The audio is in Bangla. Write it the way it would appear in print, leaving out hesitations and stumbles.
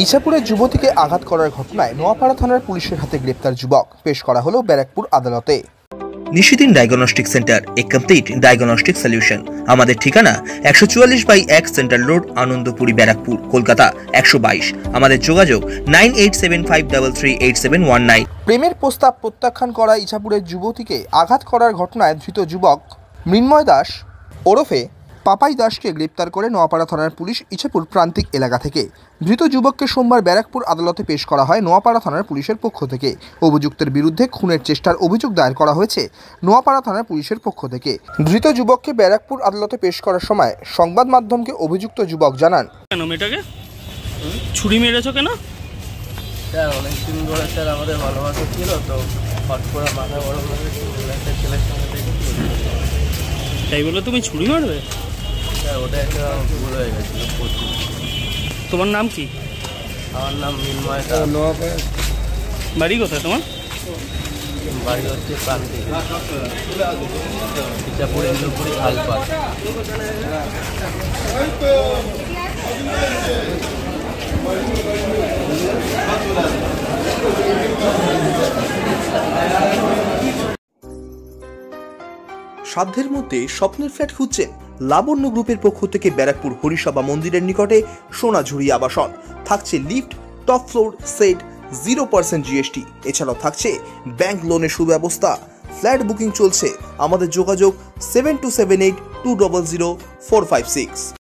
ইছাপুরে যুবতীকে আঘাত করার ঘটনায় নোয়াপাড়া থানার পুলিশের হাতে গ্রেপ্তার যুবক পেশ করা হলো ব্যারাকপুর আদালতে। নিশিদিন ডায়াগনস্টিক সেন্টার, এ কমপ্লিট ডায়াগনস্টিক সলিউশন। আমাদের ঠিকানা 144/1 সেন্ট্রাল রোড, আনন্দপুরি, ব্যারাকপুর, কলকাতা 122। আমাদের যোগাযোগ 9875338719। প্রেমের প্রস্তাব প্রত্যাখ্যান করা ইছাপুরের যুবতীকে আঘাত করার ঘটনায় ধৃত যুবক মৃন্ময় দাস ওরফে পাপাই দাসকে গ্রেপ্তার করে নোয়াপাড়া থানার পুলিশ ইছাপুর প্রান্তিক এলাকা থেকে। ধৃত যুবককে সোমবার ব্যারাকপুর আদালতে পেশ করা হয় নোয়াপাড়া থানার পুলিশের পক্ষ থেকে। অভিযুক্তের বিরুদ্ধে খুনের চেষ্টার অভিযোগ দায়ের করা হয়েছে নোয়াপাড়া থানার পুলিশের পক্ষ থেকে। ধৃত যুবককে ব্যারাকপুর আদালতে পেশ করার সময় সংবাদ মাধ্যমকে অভিযুক্ত যুবক জানান, কেন মেয়েটাকে ছুরি মেরেছো কেন? স্যার অনেকদিন ধরে স্যার আমাদের ভালোবাসা ছিল, তো হট করে মাথা গরম হয়ে একটা ছেলের সঙ্গে দেখেছি, তাই বলে তুমি ছুরি মারবে? স্যার ওটা একটা ভুল হয়ে গেছিলো প্রচুর। তোমার নাম কি? আমার নাম মৃন্ময়। বাড়ি কোথায় তোমার? বাড়ি হচ্ছে প্রান্তিক, ইছাপুর ইন্দুপুরি খালপাড়। সাধ্যের মধ্যে স্বপ্নের ফ্ল্যাট খুঁজছেন? লাবণ্য গ্রুপের পক্ষ থেকে ব্যারাকপুর হরিসভা মন্দিরের নিকটে সোনাঝুরি আবাসন। থাকছে lift, top floor, set, 0% GST। এছাড়াও থাকছে ব্যাংক লোনের সুব্যবস্থা। ফ্ল্যাট বুকিং চলছে। আমাদের যোগাযোগ 7278200456।